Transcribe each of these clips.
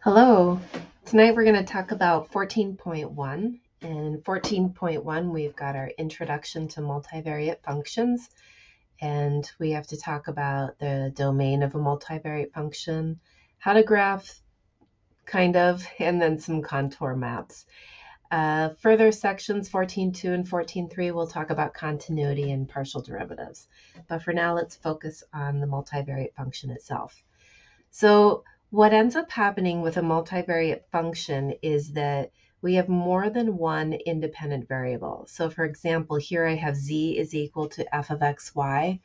Hello. Tonight we're going to talk about 14.1. In 14.1, we've got our introduction to multivariate functions, and we have to talk about the domain of a multivariate function, how to graph, kind of, and then some contour maps. Further sections 14.2 and 14.3 will talk about continuity and partial derivatives. But for now, let's focus on the multivariate function itself. So what ends up happening with a multivariate function is that we have more than one independent variable. So for example, here I have z is equal to f of xy.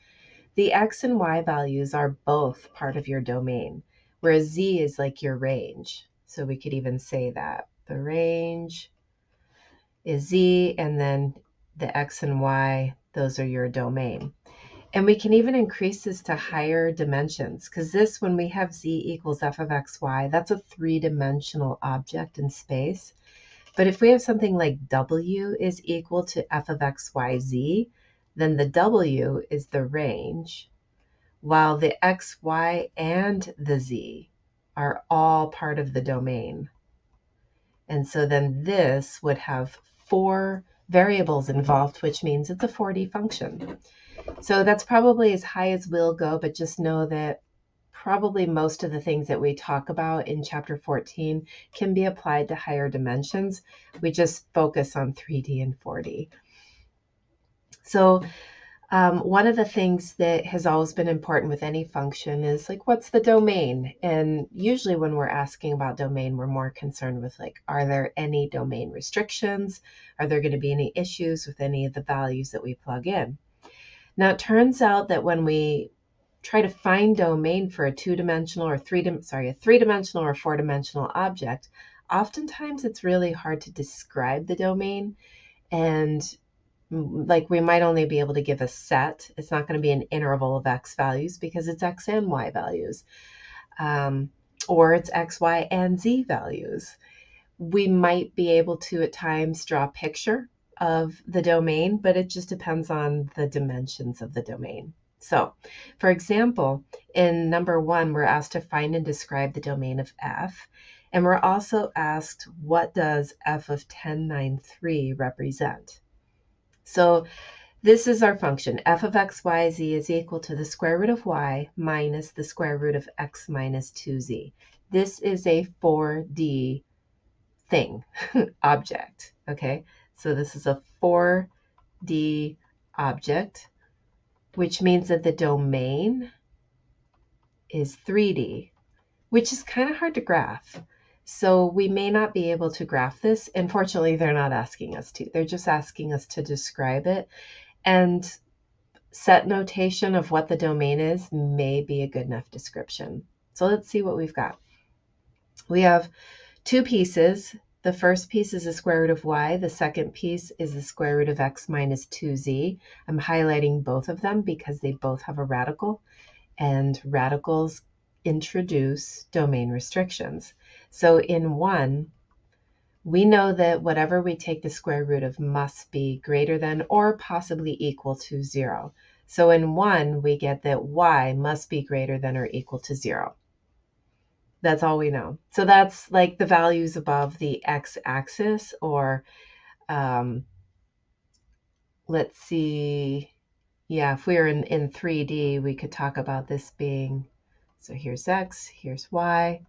The x and y values are both part of your domain, whereas z is like your range. So we could even say that the range is z, and then the x and y, those are your domain. And we can even increase this to higher dimensions, because this, when we have z equals f of xy, that's a three-dimensional object in space. But if we have something like w is equal to f of xyz, then the w is the range, while the x, y, and the z are all part of the domain. And so then this would have four variables involved, which means it's a 4D function. So that's probably as high as we'll go, but just know that probably most of the things that we talk about in chapter 14 can be applied to higher dimensions. We just focus on 3D and 4D. So one of the things that has always been important with any function is like, what's the domain? And usually when we're asking about domain, we're more concerned with like, are there any domain restrictions? Are there going to be any issues with any of the values that we plug in? Now, it turns out that when we try to find domain for a two-dimensional or three-dimensional or four-dimensional object, oftentimes it's really hard to describe the domain. And like we might only be able to give a set. It's not going to be an interval of x values because it's x and y values, or it's x, y, and z values. We might be able to at times draw a picture of the domain, but it just depends on the dimensions of the domain. So, for example, in number 1, we're asked to find and describe the domain of f, and we're also asked, what does f of 1093 represent? So this is our function. F of x, y, z is equal to the square root of y minus the square root of x minus 2z. This is a 4D thing, object, okay? So this is a 4D object, which means that the domain is 3D, which is kind of hard to graph. So we may not be able to graph this. Unfortunately, they're not asking us to. They're just asking us to describe it. And set notation of what the domain is may be a good enough description. So let's see what we've got. We have two pieces. The first piece is the square root of y. The second piece is the square root of x minus 2z. I'm highlighting both of them because they both have a radical, and radicals introduce domain restrictions. So in 1, we know that whatever we take the square root of must be greater than or possibly equal to 0. So in 1, we get that y must be greater than or equal to 0. That's all we know. So that's like the values above the x-axis, or let's see, yeah, if we were in 3D, we could talk about this being, so here's x, here's y,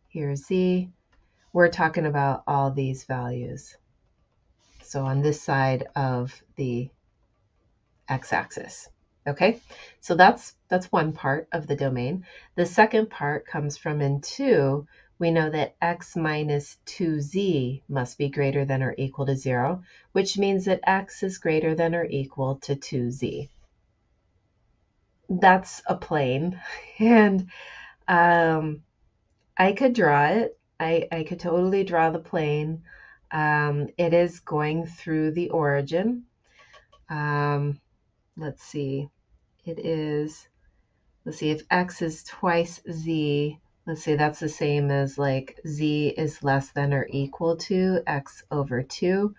here's z. We're talking about all these values. So on this side of the x-axis. Okay, so that's one part of the domain. The second part comes from in 2. We know that x minus 2z must be greater than or equal to 0, which means that x is greater than or equal to 2z. That's a plane, and I could draw it. I could totally draw the plane. It is going through the origin. Let's see, it is, let's see, if x is twice z, let's say that's the same as like z is less than or equal to x over 2.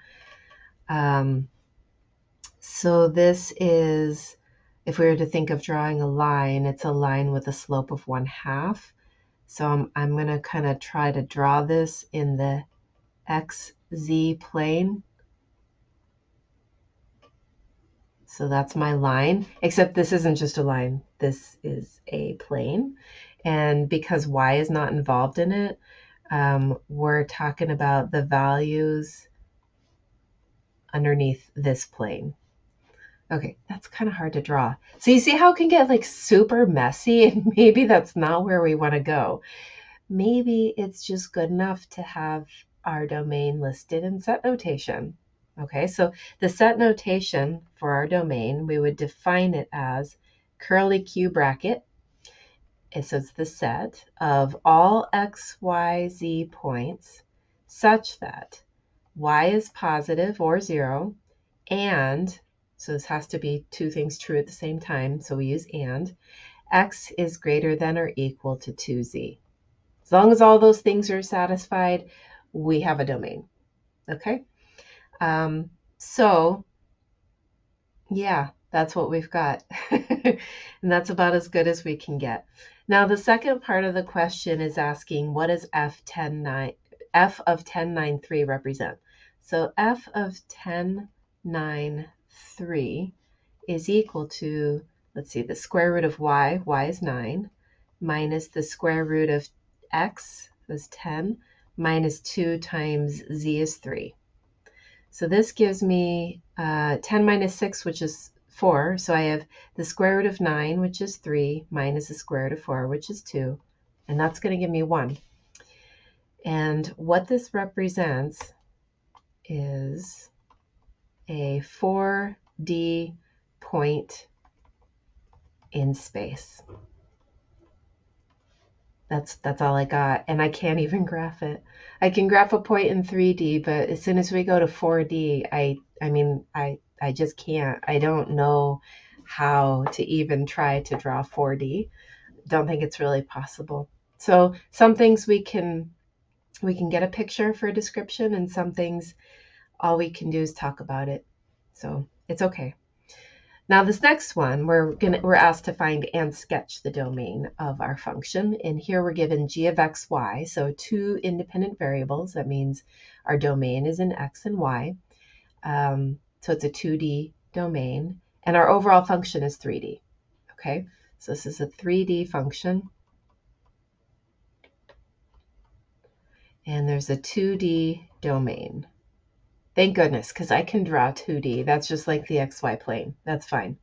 So this is, if we were to think of drawing a line, it's a line with a slope of 1/2. So I'm going to kind of try to draw this in the XZ plane. So that's my line, except this isn't just a line. This is a plane. And because Y is not involved in it, we're talking about the values underneath this plane. Okay, that's kind of hard to draw. So you see how it can get like super messy, and maybe that's not where we want to go. Maybe it's just good enough to have our domain listed in set notation. Okay, so the set notation for our domain, we would define it as curly Q bracket. So it's the set of all x, y, z points such that y is positive or 0, and, so this has to be two things true at the same time, so we use and, x is greater than or equal to 2z. As long as all those things are satisfied, we have a domain. Okay? So, yeah, that's what we've got. And that's about as good as we can get. Now, the second part of the question is asking, what does f of 1093 represent? So f of 1093 is equal to, let's see, the square root of y is 9, minus the square root of x is 10, minus 2 times z is 3. So this gives me 10 minus 6, which is 4. So I have the square root of 9, which is 3, minus the square root of 4, which is 2. And that's going to give me 1. And what this represents is a 4D point in space. That's all I got, and I can't even graph it. I can graph a point in 3D, but as soon as we go to 4D, I just can't. I don't know how to even try to draw 4D. Don't think it's really possible. So some things we can get a picture for a description, and some things all we can do is talk about it. So it's okay. Now this next one, we're asked to find and sketch the domain of our function. And here we're given g of x, y, so two independent variables. That means our domain is in x and y. So it's a 2D domain. And our overall function is 3D. Okay, so this is a 3D function. And there's a 2D domain. Thank goodness, because I can draw 2D. That's just like the XY plane. That's fine.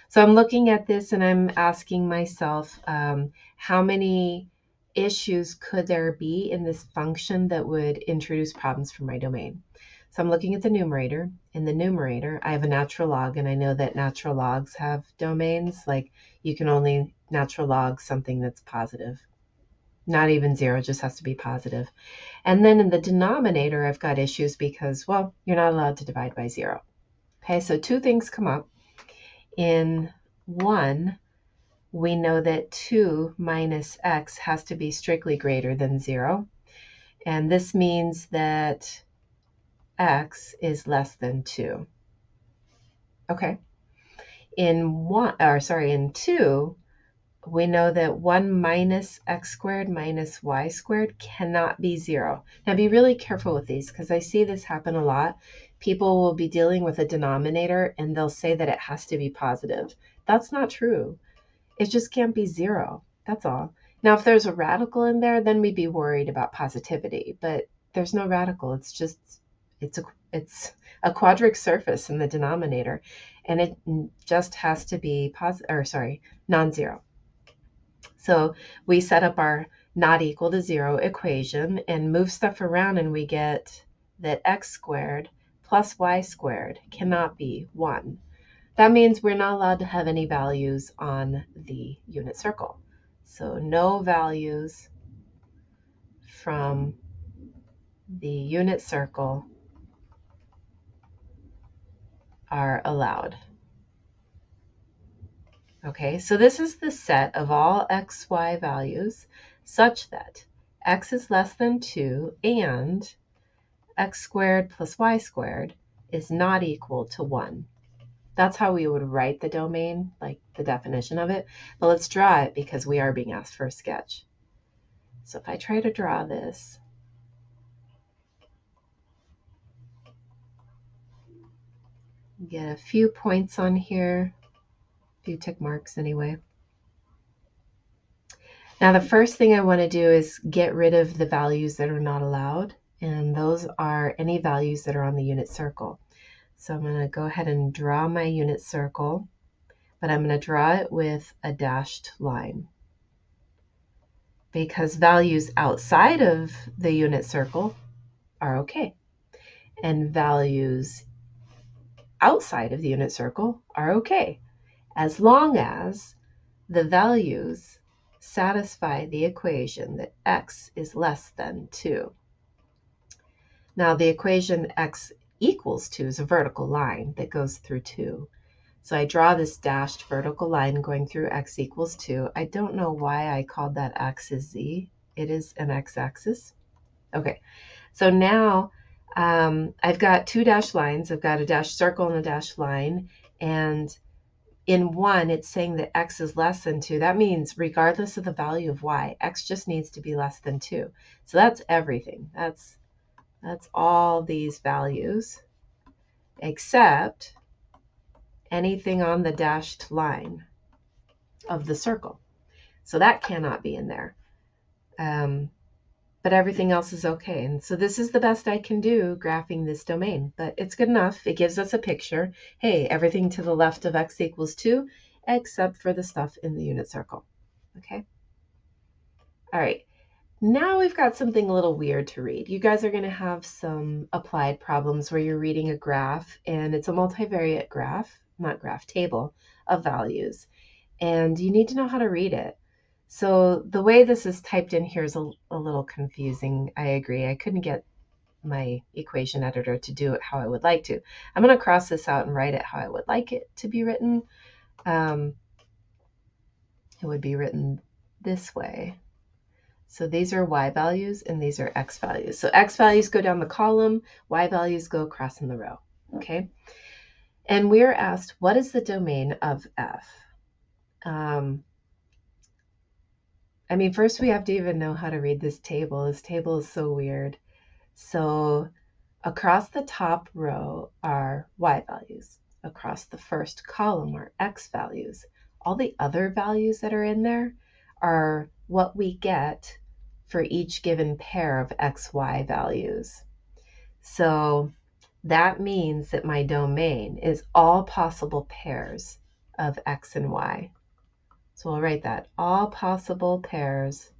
So I'm looking at this and I'm asking myself, how many issues could there be in this function that would introduce problems for my domain? So I'm looking at the numerator. In the numerator, I have a natural log, and I know that natural logs have domains. Like you can only natural log something that's positive. Not even 0, just has to be positive. And then in the denominator, I've got issues because, well, you're not allowed to divide by 0. Okay, so two things come up. In 1, we know that 2 minus x has to be strictly greater than 0. And this means that x is less than 2. Okay. In 2, we know that 1 minus x squared minus y squared cannot be 0. Now be really careful with these, because I see this happen a lot. People will be dealing with a denominator and they'll say that it has to be positive. That's not true. It just can't be 0. That's all. Now if there's a radical in there, then we'd be worried about positivity, but there's no radical. It's a quadric surface in the denominator, and it just has to be non-zero. So we set up our not equal to 0 equation and move stuff around, and we get that x squared plus y squared cannot be 1. That means we're not allowed to have any values on the unit circle. So no values from the unit circle are allowed. Okay, so this is the set of all x, y values such that x is less than 2 and x squared plus y squared is not equal to 1. That's how we would write the domain, like the definition of it. But let's draw it because we are being asked for a sketch. So if I try to draw this, get a few points on here, a few tick marks anyway. Now the first thing I want to do is get rid of the values that are not allowed, and those are any values that are on the unit circle. So I'm going to go ahead and draw my unit circle, but I'm going to draw it with a dashed line, because values outside of the unit circle are okay, and values outside of the unit circle are okay, as long as the values satisfy the equation that x is less than 2. Now the equation x equals 2 is a vertical line that goes through 2. So I draw this dashed vertical line going through x equals 2. I don't know why I called that x as z. It is an x-axis. Okay, so now I've got two dashed lines. I've got a dashed circle and a dashed line. And in one, it's saying that x is less than 2. That means regardless of the value of y, x just needs to be less than 2. So that's everything. That's all these values except anything on the dashed line of the circle. So that cannot be in there. But everything else is okay. And so this is the best I can do graphing this domain, but it's good enough. It gives us a picture. Hey, everything to the left of x equals 2, except for the stuff in the unit circle. Okay. All right. Now we've got something a little weird to read. You guys are going to have some applied problems where you're reading a graph, and it's a multivariate graph, not graph, table of values. And you need to know how to read it. So the way this is typed in here is a little confusing. I agree. I couldn't get my equation editor to do it how I would like to. I'm going to cross this out and write it how I would like it to be written. It would be written this way. So these are y values and these are x values. So x values go down the column, y values go across in the row. Okay. And we are asked, what is the domain of f? I mean, first we have to even know how to read this table. This table is so weird. So across the top row are y values. Across the first column are x values. All the other values that are in there are what we get for each given pair of x, y values. So that means that my domain is all possible pairs of x and y. So I'll write that, all possible pairs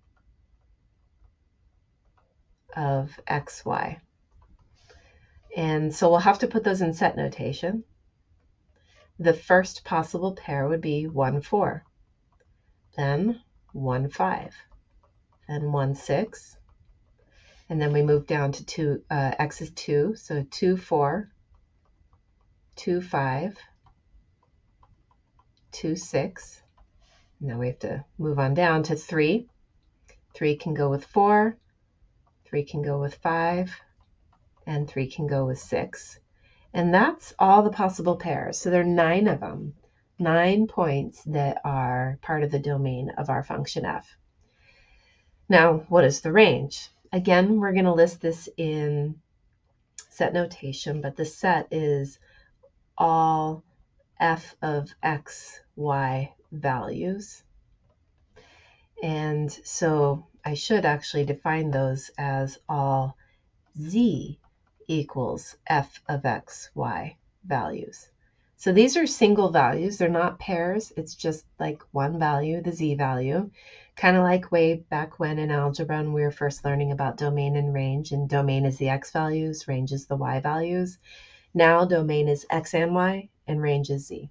of x, y. And so we'll have to put those in set notation. The first possible pair would be 1, 4, then 1, 5, then 1, 6, and then we move down to 2, x is 2, so 2, 4, 2, 5, 2, 6. Now we have to move on down to 3. 3 can go with 4, 3 can go with 5, and 3 can go with 6. And that's all the possible pairs. So there are 9 of them, 9 points that are part of the domain of our function f. Now, what is the range? Again, we're going to list this in set notation, but the set is all f of x, y values. And so I should actually define those as all z equals f of x, y values. So these are single values. They're not pairs. It's just like one value, the z value. Kind of like way back when in algebra when we were first learning about domain and range, and domain is the x values, range is the y values. Now domain is x and y, and range is z.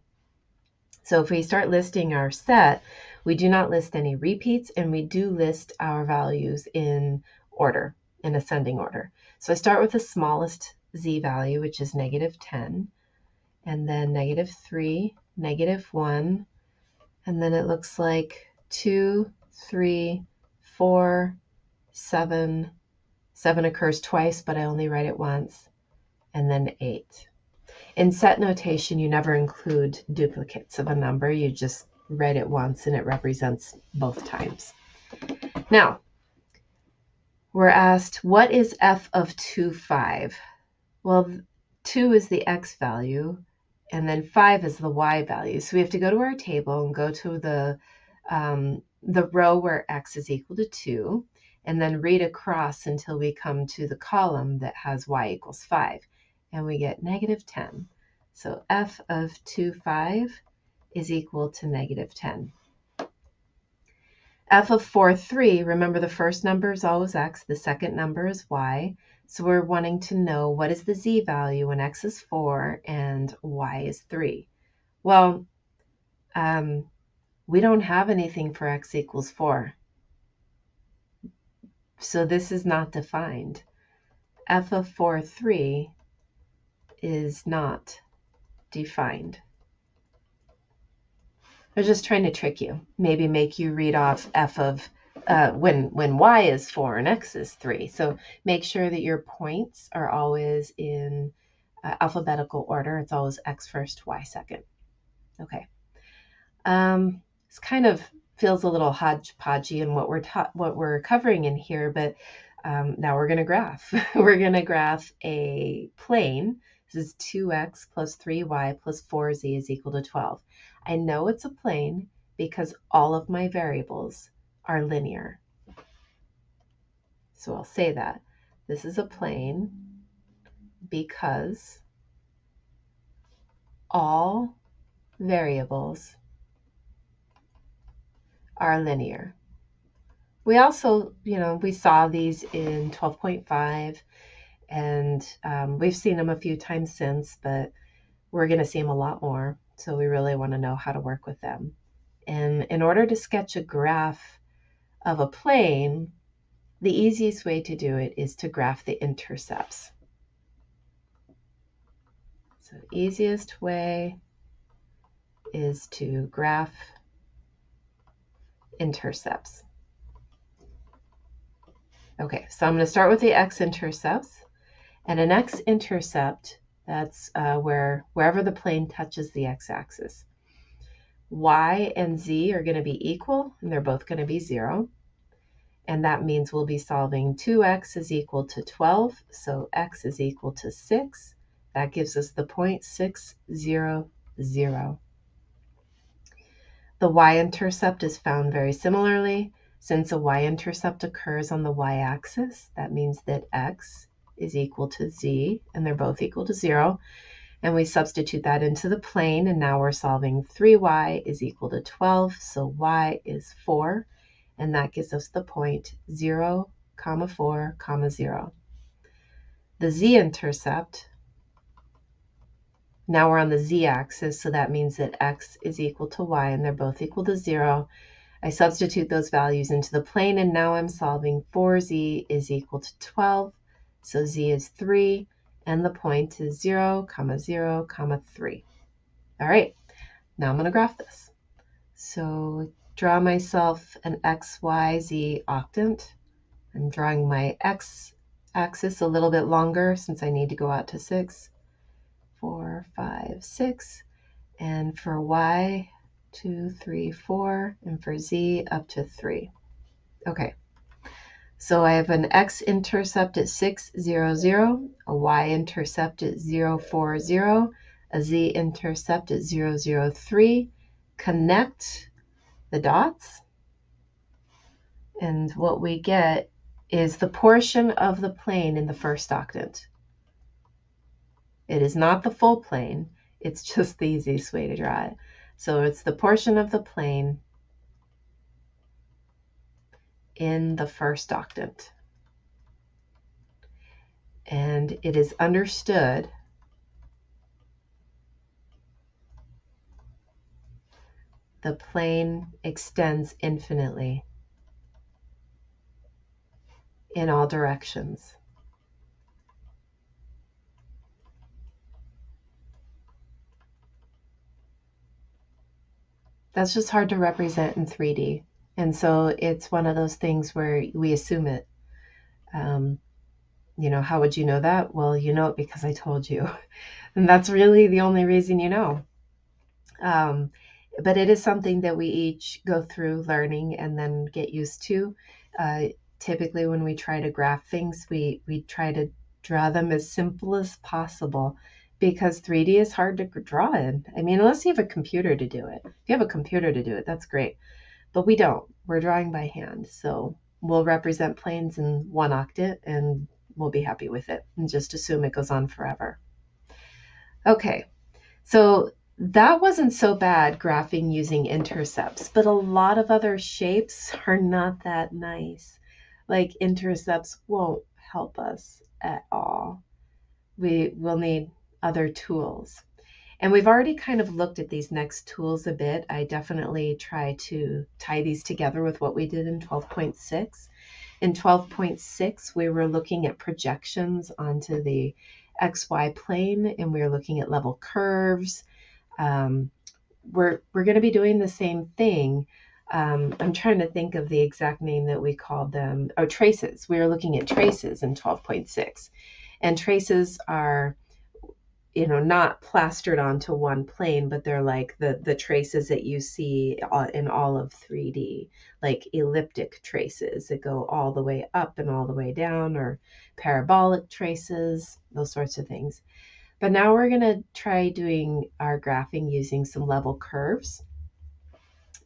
So if we start listing our set, we do not list any repeats, and we do list our values in order, in ascending order. So I start with the smallest z value, which is -10, and then -3, -1, and then it looks like 2, 3, 4, 7. 7 occurs twice, but I only write it once, and then 8. In set notation, you never include duplicates of a number. You just write it once and it represents both times. Now, We're asked, what is f of 2, 5? Well, 2 is the x value, and then 5 is the y value. So we have to go to our table and go to the row where x is equal to 2, and then read across until we come to the column that has y equals 5, and we get negative 10. So f of 2, 5 is equal to negative 10. F of 4, 3, remember the first number is always x, the second number is y. So we're wanting to know what is the z value when x is 4 and y is 3. Well, we don't have anything for x equals 4. So this is not defined. F of 4, 3 is not defined. They're just trying to trick you. Maybe make you read off f of when y is 4 and x is 3. So make sure that your points are always in alphabetical order. It's always x first, y second. Okay. This kind of feels a little hodgepodgey in what we're covering in here, but now we're going to graph. We're going to graph a plane. This is 2x plus 3y plus 4z is equal to 12. I know it's a plane because all of my variables are linear. So I'll say that. This is a plane because all variables are linear. We also, we saw these in 12.5, and we've seen them a few times since, but we're going to see them a lot more. So we really want to know how to work with them. And in order to sketch a graph of a plane, the easiest way to do it is to graph the intercepts. So easiest way is to graph intercepts. Okay, so I'm going to start with the x-intercepts. And an x-intercept, that's wherever the plane touches the x-axis. Y and z are going to be equal, and they're both going to be 0. And that means we'll be solving 2x is equal to 12, so x is equal to 6. That gives us the point 6, 0, 0. The y-intercept is found very similarly. Since a y-intercept occurs on the y-axis, that means that x is equal to z, and they're both equal to 0. And we substitute that into the plane, and now we're solving 3y is equal to 12, so y is 4, and that gives us the point 0, 4, 0. The z-intercept, now we're on the z-axis, so that means that x is equal to y, and they're both equal to 0. I substitute those values into the plane, and now I'm solving 4z is equal to 12, so z is 3, and the point is 0, 0, 3. All right, now I'm going to graph this. So draw myself an x, y, z octant. I'm drawing my x-axis a little bit longer since I need to go out to 6, 4, 5, 6. And for y, 2, 3, 4, and for z, up to 3. Okay. So I have an x-intercept at 6, 0, 0, a y-intercept at 0, 4, 0, a z-intercept at 0, 0, 3. Connect the dots, and what we get is the portion of the plane in the first octant. It is not the full plane, it's just the easiest way to draw it. So it's the portion of the plane in the first octant. And it is understood the plane extends infinitely in all directions. That's just hard to represent in 3D. And so it's one of those things where we assume it. How would you know that? Well, you know it because I told you. And that's really the only reason you know. But it is something that we each go through learning and then get used to. typically when we try to graph things, we try to draw them as simple as possible because 3D is hard to draw in. I mean, unless you have a computer to do it. If you have a computer to do it, that's great. But we don't. We're drawing by hand. So we'll represent planes in 1-octet and we'll be happy with it and just assume it goes on forever. Okay, so that wasn't so bad graphing using intercepts, but a lot of other shapes are not that nice. Like intercepts won't help us at all. We will need other tools. And we've already kind of looked at these next tools a bit. I definitely try to tie these together with what we did in 12.6. In 12.6, we were looking at projections onto the XY plane, and we were looking at level curves. We're going to be doing the same thing. I'm trying to think of the exact name that we called them. Oh, traces. We were looking at traces in 12.6. And traces are, not plastered onto one plane, but they're like the traces that you see in all of 3D, like elliptic traces that go all the way up and all the way down, or parabolic traces, those sorts of things. But now we're going to try doing our graphing using some level curves.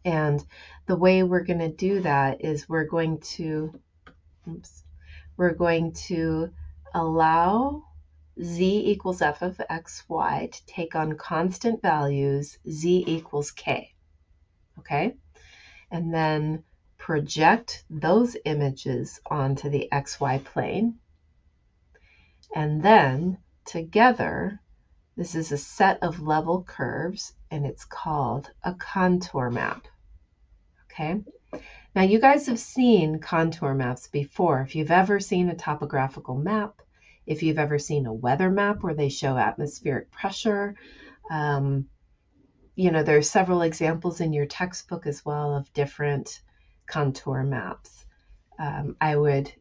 And the way we're going to do that is we're going to allow z equals f of xy to take on constant values, z equals k. Okay? And then project those images onto the xy plane. And then together, this is a set of level curves, and it's called a contour map. Okay? Now, you guys have seen contour maps before. If you've ever seen a topographical map, if you've ever seen a weather map where they show atmospheric pressure, there are several examples in your textbook as well of different contour maps. I would,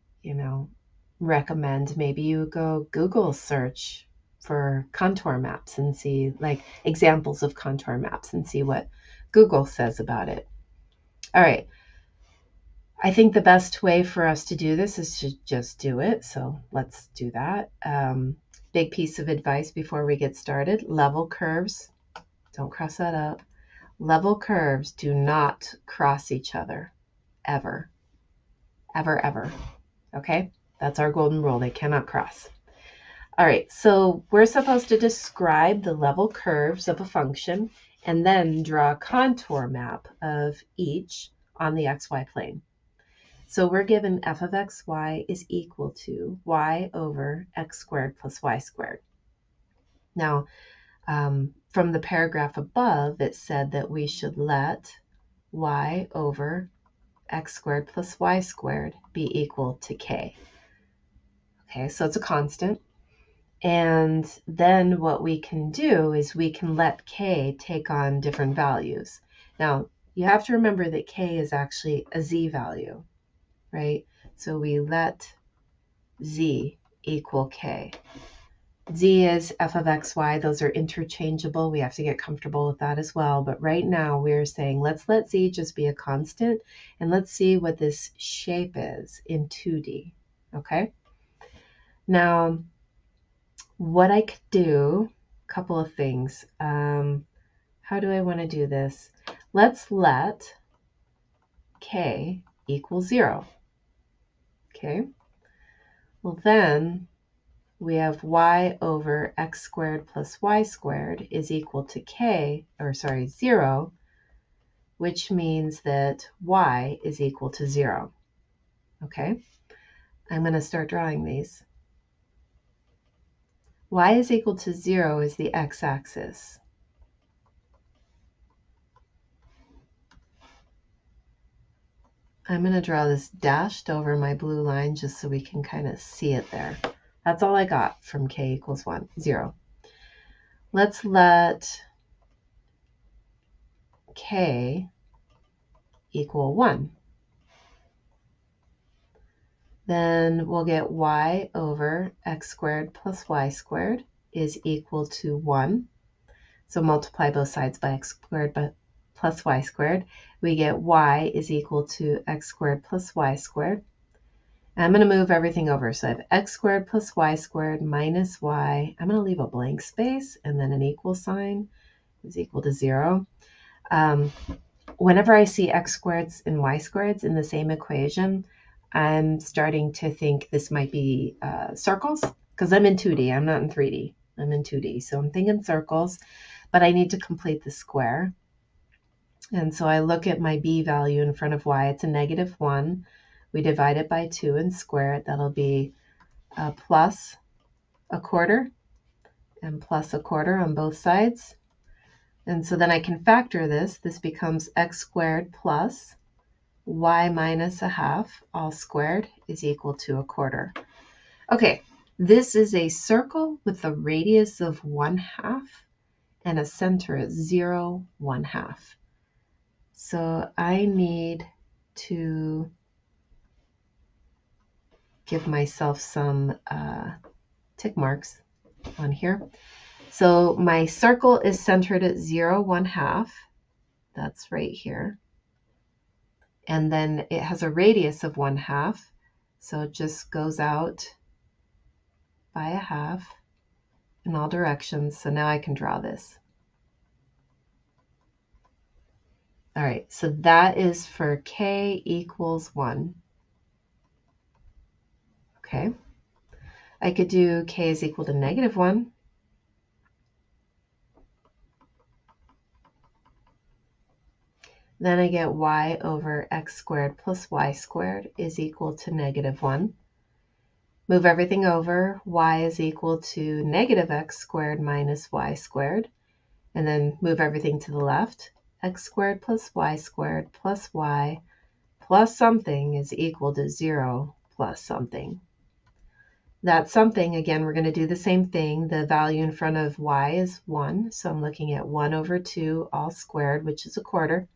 recommend maybe you go Google search for contour maps and see like examples of contour maps and see what Google says about it. All right. I think the best way for us to do this is to just do it. So let's do that. Big piece of advice before we get started. Level curves. Don't cross that up. Level curves do not cross each other. Ever. Ever, ever. Okay? That's our golden rule. They cannot cross. All right. So we're supposed to describe the level curves of a function and then draw a contour map of each on the xy plane. So we're given f of xy is equal to y over x squared plus y squared. Now, from the paragraph above, it said that we should let y over x squared plus y squared be equal to k. Okay, so it's a constant. And then what we can do is we can let k take on different values. Now, you have to remember that k is actually a z value, right? So we let z equal k. Z is f of xy. Those are interchangeable. We have to get comfortable with that as well. But right now we're saying let's let z just be a constant and let's see what this shape is in 2D. Okay? Now, what I could do, a couple of things. How do I want to do this? Let's let k equal 0. Okay? Well, then we have y over x squared plus y squared is equal to 0, which means that y is equal to 0. Okay? I'm going to start drawing these. Y is equal to 0 is the x-axis. I'm going to draw this dashed over my blue line just so we can kind of see it there. That's all I got from k equals 0. Let's let k equal 1. Then we'll get y over x squared plus y squared is equal to 1. So multiply both sides by x squared plus y squared. We get y is equal to x squared plus y squared. I'm going to move everything over. So I have x squared plus y squared minus y. I'm going to leave a blank space and then an equal sign is equal to 0. Whenever I see x squareds and y squareds in the same equation, I'm starting to think this might be circles, because I'm in 2D. I'm not in 3D. I'm in 2D. So I'm thinking circles, but I need to complete the square. And so I look at my b value in front of y. It's a -1. We divide it by 2 and square it. That'll be plus a quarter and plus a quarter on both sides. And so then I can factor this. This becomes x squared plus y minus a half all squared is equal to a quarter. Okay, this is a circle with a radius of 1/2 and a center at 0, 1/2. So I need to give myself some tick marks on here. So my circle is centered at 0, 1/2. That's right here. And then it has a radius of 1/2. So it just goes out by a half in all directions. So now I can draw this. All right, so that is for k equals 1. Okay. I could do k is equal to -1. Then I get y over x squared plus y squared is equal to -1. Move everything over. Y is equal to -x squared minus y squared. And then move everything to the left. X squared plus y squared plus y plus something is equal to 0 plus something. That something, again, we're going to do the same thing. The value in front of y is 1. So I'm looking at 1 over 2 all squared, which is a quarter.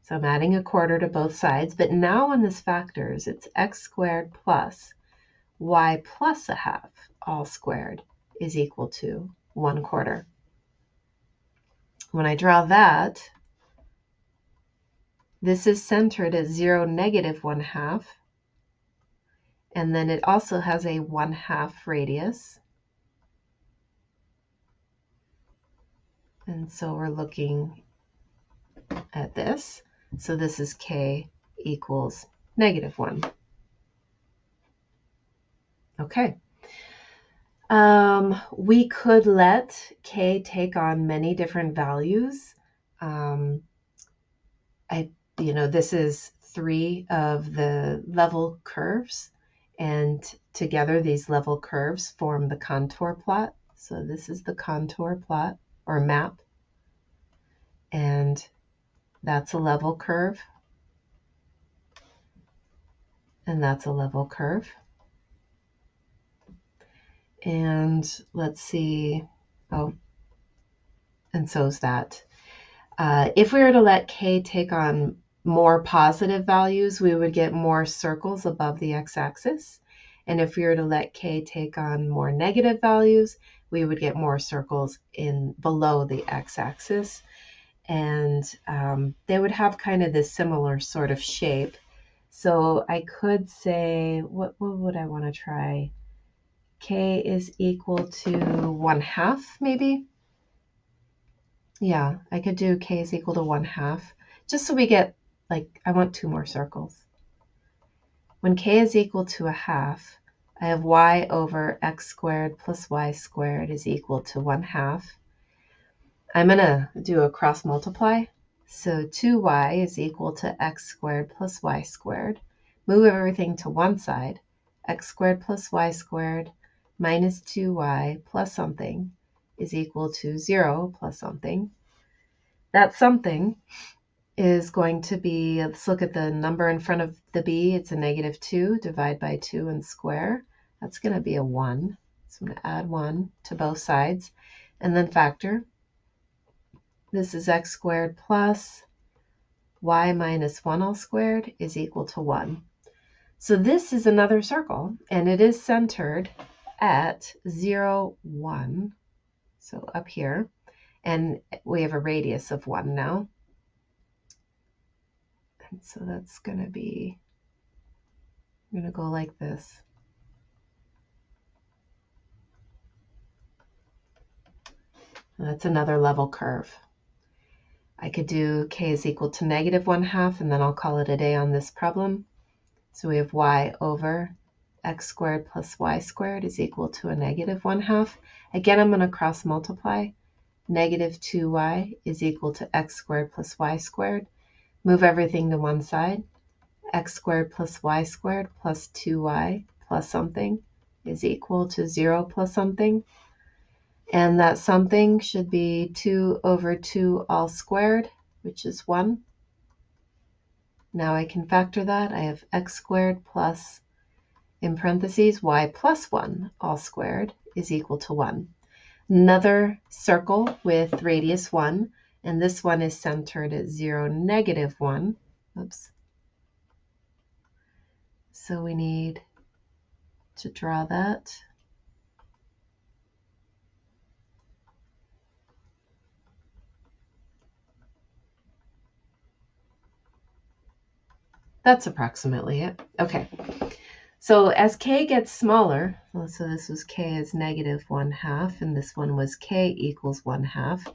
So I'm adding a quarter to both sides. But now when this factors, it's x squared plus y plus a half all squared is equal to 1/4. When I draw that, this is centered at 0, -1/2. And then it also has a 1/2 radius. And so we're looking at this. So this is k equals -1. Okay. We could let k take on many different values. This is 3 of the level curves, and together these level curves form the contour plot. So this is the contour plot or map, and that's a level curve, and that's a level curve. And let's see, and so is that. If we were to let k take on more positive values, we would get more circles above the x-axis. And if we were to let k take on more negative values, we would get more circles below the x-axis. And they would have kind of this similar sort of shape. So I could say, what would I want to try? K is equal to 1/2, maybe? Yeah, I could do k is equal to 1/2, just so we get, I want 2 more circles. When k is equal to 1/2, I have y over x squared plus y squared is equal to 1/2. I'm going to do a cross multiply. So 2y is equal to x squared plus y squared. Move everything to one side. X squared plus y squared minus 2y plus something is equal to 0 plus something. That something is going to be, let's look at the number in front of the b. It's a -2. Divide by 2 and square. That's going to be a 1. So I'm going to add 1 to both sides and then factor. This is x squared plus y minus 1 all squared is equal to 1. So this is another circle, and it is centered at 0, 1. So up here. And we have a radius of 1 now. And so that's going to be I'm going to go like this. That's another level curve. I could do k is equal to -1/2, and then I'll call it a day on this problem. So we have y over x squared plus y squared is equal to a -1/2. Again, I'm going to cross multiply. -2y is equal to x squared plus y squared. Move everything to one side. X squared plus y squared plus 2y plus something is equal to 0 plus something. And that something should be 2 over 2 all squared, which is 1. Now I can factor that. I have x squared plus, in parentheses, y plus 1 all squared is equal to 1. Another circle with radius 1, and this one is centered at 0, -1. Oops. So we need to draw that. That's approximately it. Okay. So as k gets smaller, so this was k is -1/2, and this one was k equals 1/2.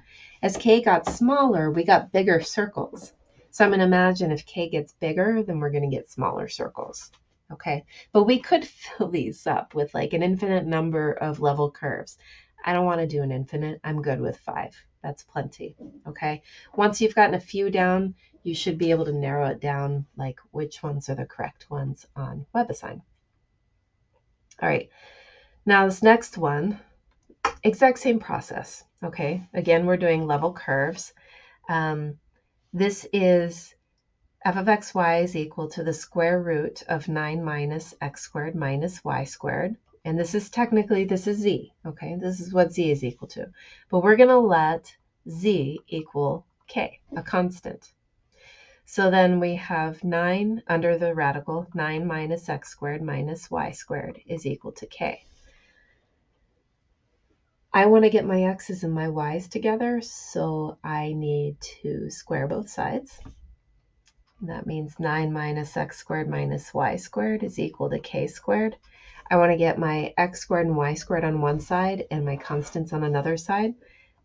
As k got smaller, we got bigger circles. So I'm going to imagine if k gets bigger, then we're going to get smaller circles. Okay, but we could fill these up with like an infinite number of level curves. I don't want to do an infinite. I'm good with 5. That's plenty. Okay, once you've gotten a few down, you should be able to narrow it down, like which ones are the correct ones on WebAssign. All right, now this next one, exact same process. Okay, again, we're doing level curves. This is f of xy is equal to the square root of 9 minus x squared minus y squared. And this is technically, this is z, okay? This is what z is equal to. But we're going to let z equal k, a constant. So then we have 9 under the radical, 9 minus x squared minus y squared is equal to k. I want to get my x's and my y's together, so I need to square both sides. That means 9 minus x squared minus y squared is equal to k squared. I want to get my x squared and y squared on one side and my constants on another side.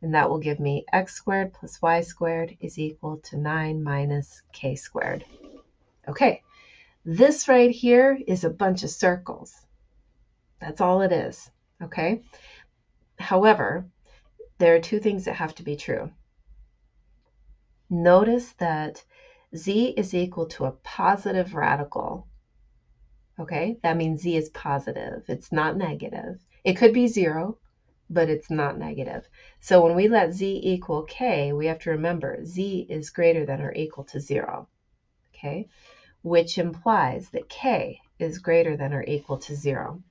And that will give me x squared plus y squared is equal to 9 minus k squared. Okay, this right here is a bunch of circles. That's all it is, okay? However, there are two things that have to be true. Notice that z is equal to a positive radical. Okay, that means z is positive. It's not negative. It could be 0, but it's not negative. So when we let z equal k, we have to remember z is greater than or equal to 0. Okay, which implies that k is greater than or equal to 0.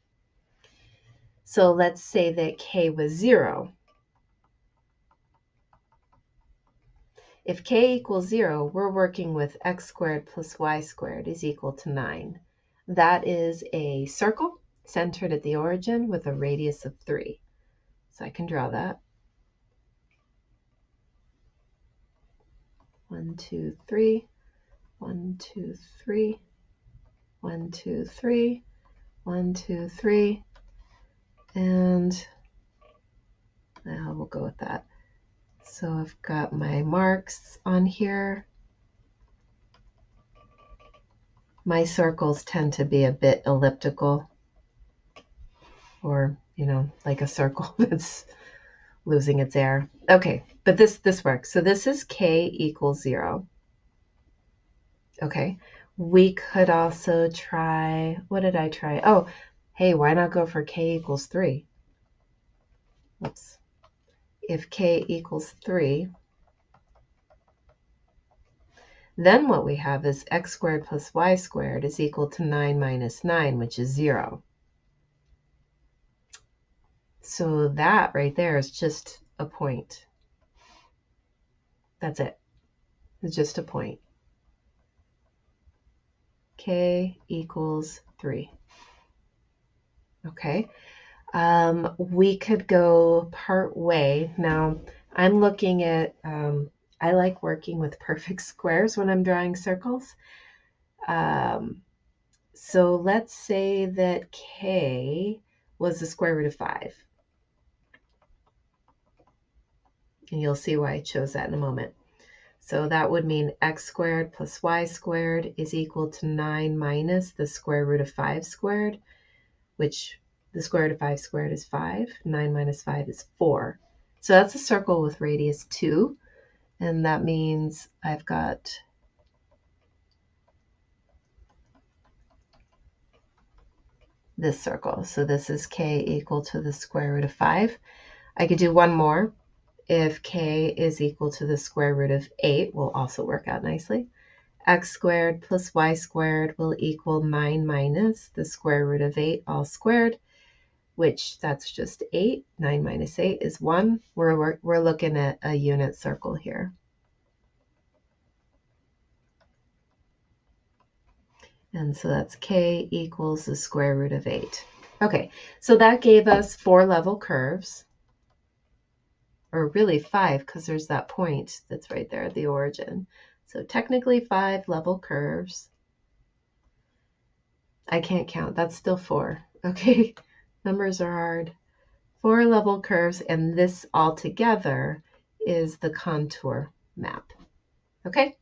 So let's say that k was 0. If k equals 0, we're working with x squared plus y squared is equal to 9. That is a circle centered at the origin with a radius of 3. So I can draw that. 1, 2, 3, 1, 2, 3, 1, 2, 3, 1, 2, 3, and we'll go with that. So I've got my marks on here. My circles tend to be a bit elliptical, or, like a circle that's losing its air. Okay, but this works. So this is k equals 0. Okay, we could also try, what did I try? Oh, hey, why not go for k equals 3? Oops. If k equals 3, then what we have is x squared plus y squared is equal to 9 minus 9, which is 0. So that right there is just a point. That's it. It's just a point. K equals 3. Okay. We could go part way. Now, I'm looking at, I like working with perfect squares when I'm drawing circles. so let's say that k was the square root of 5. And you'll see why I chose that in a moment. So that would mean x squared plus y squared is equal to 9 minus the square root of 5 squared, which the square root of 5 squared is 5. 9 minus 5 is 4. So that's a circle with radius 2. And that means I've got this circle. So this is k equal to the square root of 5. I could do one more. If k is equal to the square root of 8, will also work out nicely. X squared plus y squared will equal 9 minus the square root of 8 all squared, which that's just 8. 9 minus 8 is 1. We're looking at a unit circle here. And so that's k equals the square root of 8. Okay, so that gave us 4 level curves, or really 5, because there's that point that's right there at the origin. So technically 5 level curves. I can't count. That's still 4. Okay, numbers are hard. 4 level curves, and this all together is the contour map. Okay,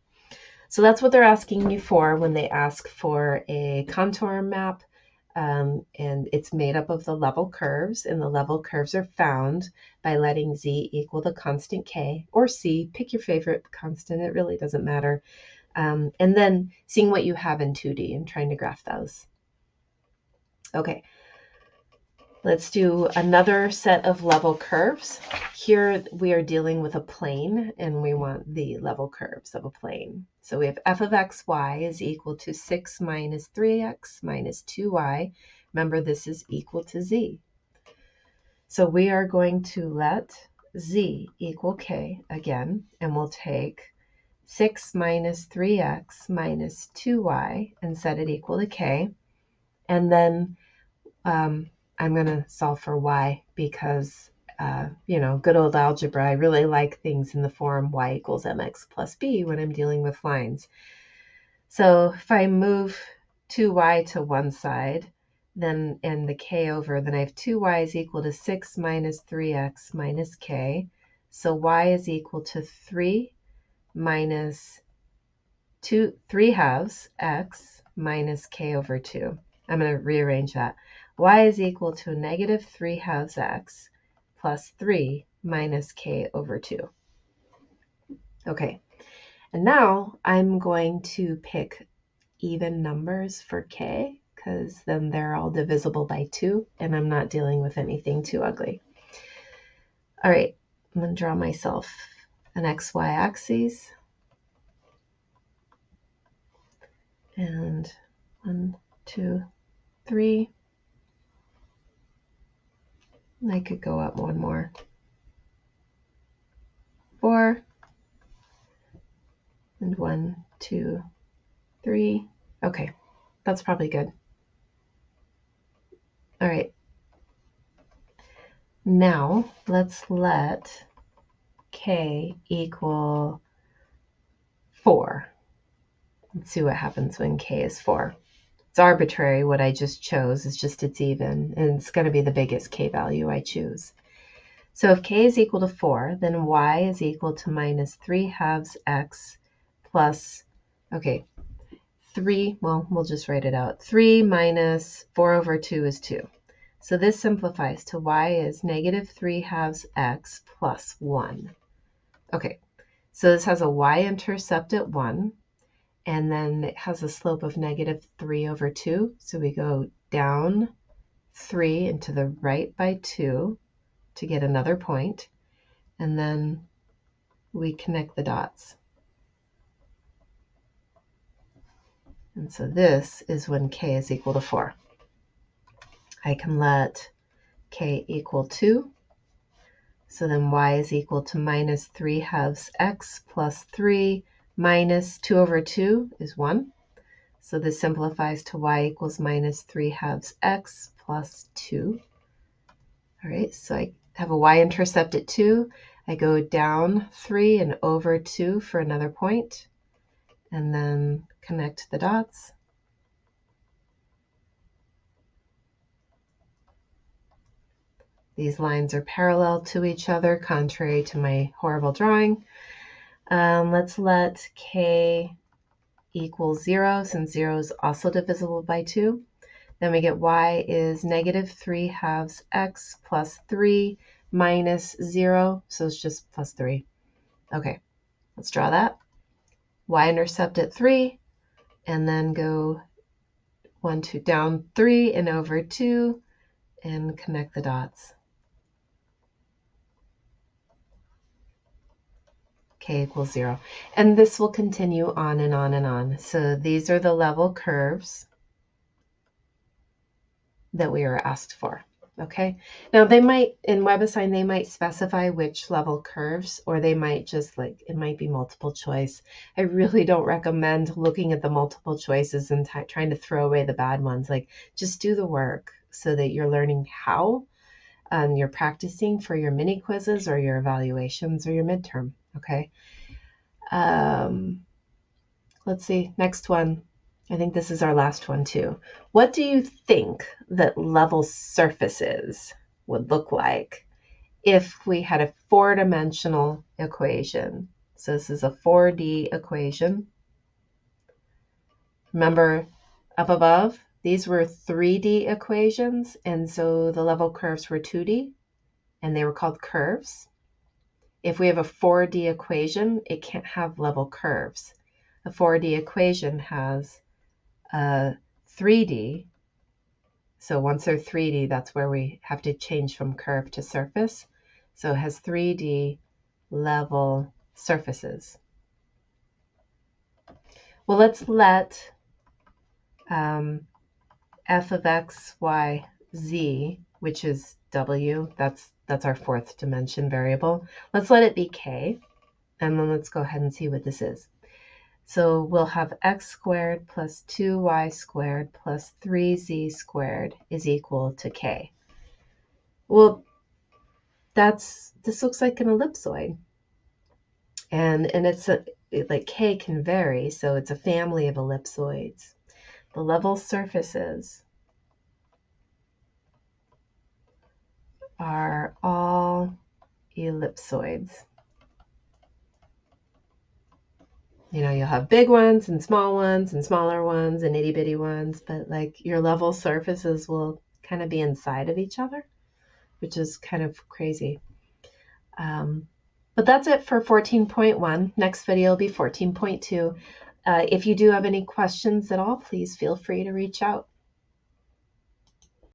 so that's what they're asking you for when they ask for a contour map. And it's made up of the level curves, and the level curves are found by letting z equal the constant k, or c, pick your favorite constant, it really doesn't matter, and then seeing what you have in 2D and trying to graph those. Okay, let's do another set of level curves. Here we are dealing with a plane, and we want the level curves of a plane. So we have f of xy is equal to 6 minus 3x minus 2y. Remember, this is equal to z. So we are going to let z equal k again, and we'll take 6 minus 3x minus 2y and set it equal to k. And then I'm going to solve for y because, good old algebra, I really like things in the form y equals mx plus b when I'm dealing with lines. So if I move 2y to one side, then and the k over, then I have 2y is equal to 6 minus 3x minus k. So y is equal to 3 minus 3 halves x minus k over 2. I'm going to rearrange that. Y is equal to negative 3 halves x plus 3 minus k over 2. Okay, and now I'm going to pick even numbers for k, because then they're all divisible by 2, and I'm not dealing with anything too ugly. All right, I'm going to draw myself an xy axis. And 1, 2, 3. I could go up one more. 4. And 1, 2, 3. Okay, that's probably good. All right. Now let's let k equal 4. Let's see what happens when k is 4. It's arbitrary what I just chose. It's just it's even, and it's going to be the biggest k value I choose. So if k is equal to 4, then y is equal to minus 3 halves x plus, 3, well, we'll just write it out. 3 minus 4 over 2 is 2. So this simplifies to y is negative 3 halves x plus 1. Okay, so this has a y-intercept at 1, and then it has a slope of negative 3 over 2. So we go down 3 and to the right by 2 to get another point, and then we connect the dots. And so this is when k is equal to 4. I can let k equal 2. So then y is equal to minus 3 halves x plus 3 minus 2 over 2 is 1. So this simplifies to y equals minus 3 halves x plus 2. All right, so I have a y-intercept at 2. I go down 3 and over 2 for another point, and then connect the dots. These lines are parallel to each other, contrary to my horrible drawing. Let's let k equal 0, since 0 is also divisible by 2. Then we get y is negative 3 halves x plus 3 minus 0, so it's just plus 3. Okay, let's draw that. Y-intercept at 3, and then go 1, 2, down 3 and over 2, and connect the dots. K equals 0. And this will continue on and on and on. So these are the level curves that we are asked for. Okay. Now they might, in WebAssign, they might specify which level curves, or they might just it might be multiple choice. I really don't recommend looking at the multiple choices and trying to throw away the bad ones. Just do the work so that you're learning how, and you're practicing for your mini quizzes or your evaluations or your midterm. Okay. Let's see, next one. I think this is our last one too. What do you think that level surfaces would look like if we had a 4-dimensional equation? So this is a 4D equation. Remember, up above, these were 3D equations, and so the level curves were 2D, and they were called curves. If we have a 4D equation, it can't have level curves. A 4D equation has 3D. So once they're 3D, that's where we have to change from curve to surface. So it has 3D level surfaces. Well, let's let f of x, y, z, which is w, that's our 4th dimension variable. Let's let it be k, and then let's go ahead and see what this is. So we'll have x squared plus 2y squared plus 3z squared is equal to k. Well, this looks like an ellipsoid. And it's k can vary, so it's a family of ellipsoids. The level surfaces are all ellipsoids. You'll have big ones and small ones and smaller ones and itty bitty ones, but your level surfaces will kind of be inside of each other, which is kind of crazy. But that's it for 14.1. Next video will be 14.2. If you do have any questions at all, please feel free to reach out.